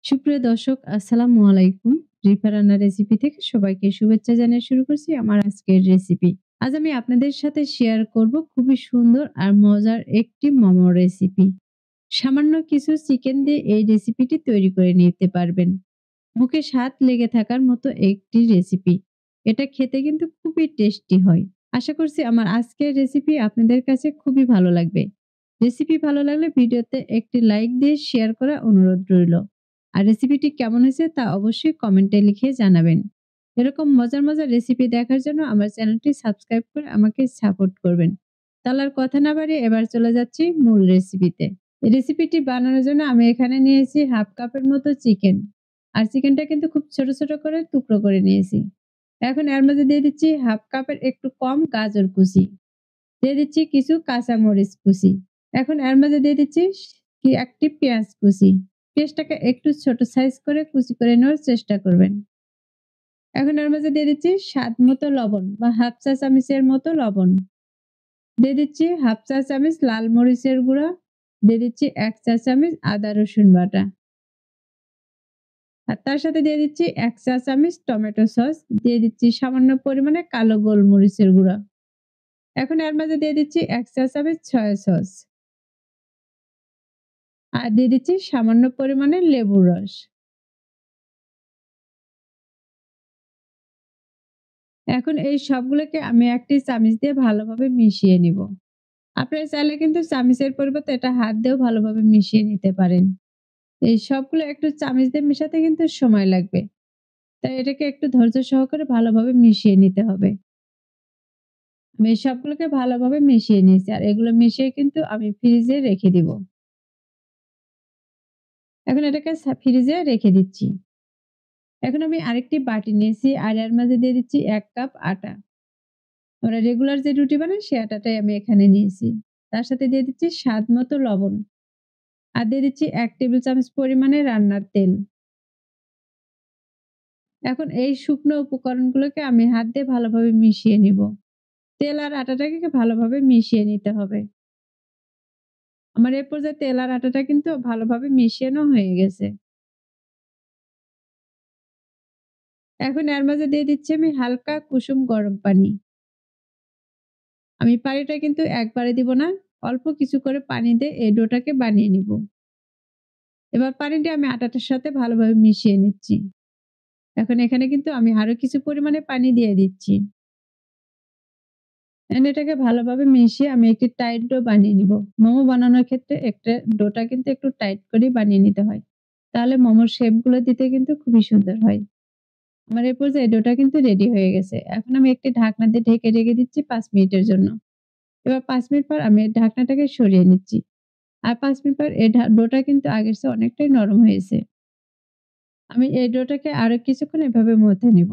সুপ্রিয় দর্শক, আসসালামু আলাইকুম। রিফা রান্না রেসিপি থেকে সবাইকে শুভেচ্ছা জানিয়ে শুরু করছি আমার আজকের রেসিপি। আজ আমি আপনাদের সাথে শেয়ার করব খুবই সুন্দর আর মজার একটি মোমো রেসিপি। সামান্য কিছু চিকেন দিয়ে এই রেসিপিটি তৈরি করে নিতে পারবেন। মুখে স্বাদ লেগে থাকার মতো একটি রেসিপি। এটা খেতে কিন্তু খুবই টেস্টি হয়। আশা করছি আমার আজকের রেসিপি আপনাদের কাছে খুবই ভালো লাগবে। রেসিপি ভালো লাগলে ভিডিওতে একটি লাইক দিয়ে শেয়ার করার অনুরোধ রইল। আর রেসিপিটি কেমন হয়েছে তা অবশ্যই কমেন্টে লিখে জানাবেন। এরকম মজার মজার রেসিপি দেখার জন্য আমার চ্যানেলটি সাবস্ক্রাইব করে আমাকে সাপোর্ট করবেন। তাহলে আর কথা না বাড়িয়ে এবার চলে যাচ্ছি মূল রেসিপিতে। এই রেসিপিটি বানানোর জন্য আমি এখানে নিয়েছি হাফ কাপের মতো চিকেন। আর চিকেনটা কিন্তু খুব ছোট, ছোট করে টুকরো করে নিয়েছি। এখন এর মাঝে দিয়ে দিচ্ছি হাফ কাপের একটু কম গাজর কুচি। দিয়ে দিচ্ছি কিছু কাঁচামরিচ কুচি। এখন এর মাঝে দিয়ে দিচ্ছি একটি পেঁয়াজ কুচি। পেঁয়াজটাকে একটু ছোট সাইজ করে কুচি করে নেওয়ার চেষ্টা করবেন। এখন এর মাঝে দিয়ে দিচ্ছি স্বাদ মতো লবণ বা হাফ চা চামচের মতো লবণ। দিয়ে দিচ্ছি হাফ চা চামচ লাল মরিচের গুঁড়া। দিয়ে দিচ্ছি ১ চা চামচ আদা রসুন বাটা। আর তার সাথে দিয়ে দিচ্ছি ১ চা চামচ টমেটো সস, দিয়ে দিচ্ছি সামান্য পরিমাণে কালো গোলমরিচের গুঁড়া। এখন এর মাঝে দিয়ে দিচ্ছি ১ চা চামচ সয়া সস। আর দিয়ে দিচ্ছি সামান্য পরিমাণে লেবুর রস। এখন এই সবগুলোকে আমি একটি চামচ দিয়ে ভালোভাবে মিশিয়ে নিব। আপনারা চাইলে কিন্তু চামচের পরিবর্তে এটা হাত দিয়েও ভালোভাবে মিশিয়ে নিতে পারেন। এই সবগুলো একটু চামচ দিয়ে মেশাতে কিন্তু সময় লাগবে। তাই এটাকে একটু ধৈর্য সহকারে ভালোভাবে মিশিয়ে নিতে হবে। আমি এই সবগুলোকে ভালোভাবে মিশিয়ে নিয়েছি। আর এগুলো মিশিয়ে কিন্তু আমি ফ্রিজে রেখে দিব। এখন এটাকে ফ্রিজে রেখে দিচ্ছি। এখন আমি আরেকটি বাটি নিয়েছি আর এর মাঝে দিয়ে দিচ্ছি ১ কাপ আটা। আমরা রেগুলার যে রুটি বানাই সে আটাটাই আমি এখানে নিয়েছি। তার সাথে দিয়ে দিচ্ছি স্বাদ মতো লবণ। আর দিয়ে দিচ্ছি ১ টেবিল চামচ পরিমাণে রান্নার তেল। এখন এই শুকনো উপকরণগুলোকে আমি হাত দিয়ে ভালোভাবে মিশিয়ে নিব। তেল আর আটাটাকে ভালোভাবে মিশিয়ে নিতে হবে। আমার এই পর্যায়ে তেল আর আটাটা কিন্তু ভালোভাবে মিশিয়ানো হয়ে গেছে। এখন এর মাঝে দিয়ে দিচ্ছি আমি হালকা কুসুম গরম পানি। আমি পানিটা কিন্তু একবারে দিব না। অল্প কিছু করে পানি দিয়ে এই ডোটাকে বানিয়ে নিব। এবার পানিটা আমি আটাটার সাথে ভালোভাবে মিশিয়ে নিচ্ছি। এখন এখানে কিন্তু আমি আরো কিছু পরিমাণে পানি দিয়ে দিচ্ছি। এটাকে ভালোভাবে মিশিয়ে আমি একটি টাইট ডো বানিয়ে নিব। মোমো বানানোর ক্ষেত্রে একটা ডোটা কিন্তু একটু টাইট করেই বানিয়ে নিতে হয়। তাহলে মোমোর শেপ গুলো দিতে কিন্তু খুবই সুন্দর হয়। আমার এই পর্যায়ে ডোটা কিন্তু রেডি হয়ে গেছে। এখন আমি একটি ঢাকনা দিয়ে ঢেকে রেখে দিচ্ছি ৫ মিনিটের জন্য। এবার ৫ মিনিট পর আমি এই ঢাকনাটাকে সরিয়ে নিচ্ছি। আর ৫ মিনিট পর এই ডোটা কিন্তু আগের চেয়ে অনেকটাই নরম হয়েছে। আমি এই ডোটাকে আরো কিছুক্ষণ এভাবে মথে নিব।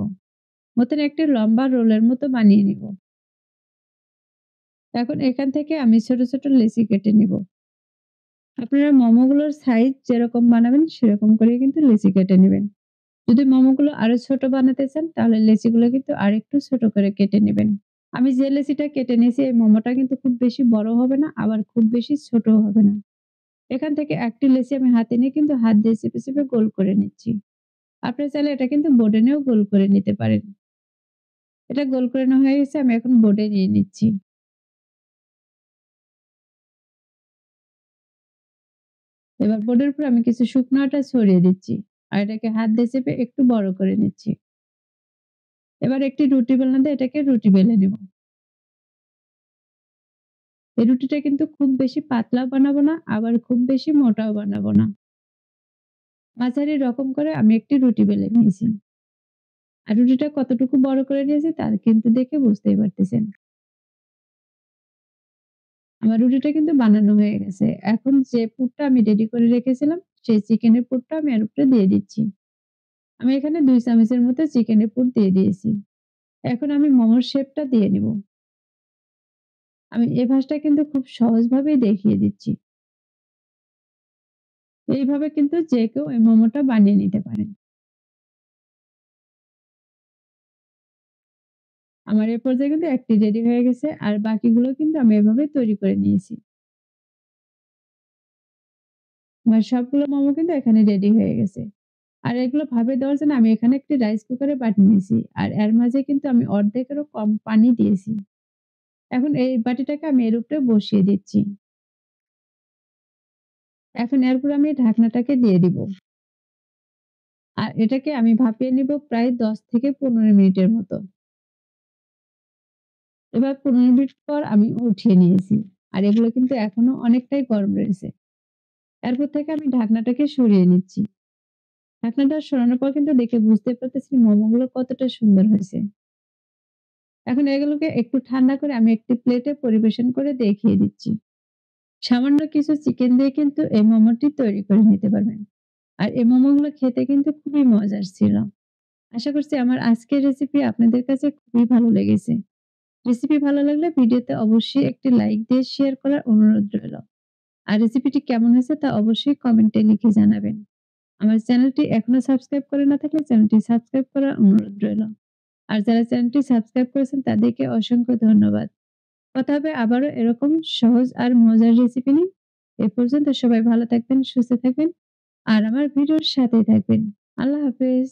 মথে নিয়ে একটি লম্বা রোলের মতো বানিয়ে নিব। এখন এখান থেকে আমি ছোট, ছোট লেচি কেটে নিব। আপনারা মোমোগুলোর সাইজ যেরকম বানাবেন সেরকম করেই কিন্তু লেচি কেটে নিবেন। যদি মোমোগুলো আরো ছোট বানাতে চান তাহলে লেচিগুলো কিন্তু আরেকটু ছোট করে কেটে নিবেন। আমি যে লেচিটা কেটে নিয়েছি এই মোমোটা কিন্তু খুব বেশি বড় হবে না, আবার খুব বেশি ছোটও হবে না। এখান থেকে একটি লেচি আমি হাতে নিয়ে কিন্তু হাত দিয়ে চেপে, চেপে গোল করে নিচ্ছি। আপনারা চাইলে এটা কিন্তু বোর্ডে নিয়েও গোল করে নিতে পারেন। এটা গোল করে নেওয়া হয়ে গেছে, আমি এখন বোর্ডে নিয়ে নিচ্ছি। এবার বোর্ডের উপর আমি কিছু শুকনো আটা ছড়িয়ে দিচ্ছি। আর এটাকে হাত দিয়ে চেপে একটু বড় করে নিচ্ছি। এবার একটি রুটি বেলনা দিয়ে এটাকে রুটি বেলে নেব। এই রুটিটা কিন্তু খুব বেশি পাতলাও বানাবো না, আবার খুব বেশি মোটাও বানাবো না। মাঝারি রকম করে আমি একটি রুটি বেলে নিয়েছি। আর রুটিটা কতটুকু বড় করে নিয়েছি তা কিন্তু দেখে বুঝতেই পারতেছেন। আমার রুটিটা কিন্তু বানানো হয়ে গেছে। এখন যে পুরটা আমি রেডি করে রেখেছিলাম, সেই চিকেনের পুরটা আমি এর উপরে দিয়ে দিচ্ছি। আমি এখানে ২ চামচের মতো চিকেনের পুর দিয়ে দিয়েছি। এখন আমি মোমোর শেপটা দিয়ে নিব। আমি এই ভাঁজটা কিন্তু খুব সহজভাবেই দেখিয়ে দিচ্ছি। এইভাবে কিন্তু যে কেউ এই মোমোটা বানিয়ে নিতে পারেন। আমার এ পর্যায়ে কিন্তু একটি রেডি হয়ে গেছে। আর বাকিগুলো কিন্তু আমি এভাবে তৈরি করে নিয়েছি। আমার সবগুলো মোমো কিন্তু এখানে রেডি হয়ে গেছে। আর এগুলো ভাপে দেওয়ার জন্য আমি এখানে একটি রাইস কুকারে বাটি নিয়েছি। আর এর মাঝে কিন্তু আমি অর্ধেকেরও কম পানি দিয়েছি। এখন এই বাটিটাকে আমি এর উপরে বসিয়ে দিচ্ছি। এখন এরপর আমি ঢাকনাটাকে দিয়ে দিব। আর এটাকে আমি ভাপিয়ে নিব প্রায় ১০ থেকে ১৫ মিনিটের মতো। এবার ১৫ মিনিট পর আমি উঠিয়ে নিয়েছি। আর এগুলো কিন্তু এখনো অনেকটাই গরম রয়েছে। এরপর থেকে আমি ঢাকনাটাকে সরিয়ে নিচ্ছি। ঢাকনাটা সরানোর পর কিন্তু দেখে বুঝতে পারতেছি মোমোগুলো কতটা সুন্দর হয়েছে। এখন এগুলোকে একটু ঠান্ডা করে আমি একটি প্লেটে পরিবেশন করে দেখিয়ে দিচ্ছি। সামান্য কিছু চিকেন দিয়ে কিন্তু এই মোমোটি তৈরি করে নিতে পারবেন। আর এই মোমোগুলো খেতে কিন্তু খুবই মজার ছিল। আশা করছি আমার আজকের রেসিপি আপনাদের কাছে খুবই ভালো লেগেছে। রেসিপি ভালো লাগলে ভিডিওতে অবশ্যই একটি লাইক দিয়ে শেয়ার করার অনুরোধ রইল। আর রেসিপিটি কেমন হয়েছে তা অবশ্যই কমেন্টে লিখে জানাবেন। আমার চ্যানেলটি এখনো সাবস্ক্রাইব করে না থাকলে চ্যানেলটি সাবস্ক্রাইব করার অনুরোধ রইল। আর যারা চ্যানেলটি সাবস্ক্রাইব করেছেন তাদেরকে অসংখ্য ধন্যবাদ। কথা হবে আবারও এরকম সহজ আর মজার রেসিপি নিয়ে। এ পর্যন্ত সবাই ভালো থাকবেন, সুস্থ থাকবেন আর আমার ভিডিওর সাথেই থাকবেন। আল্লাহ হাফেজ।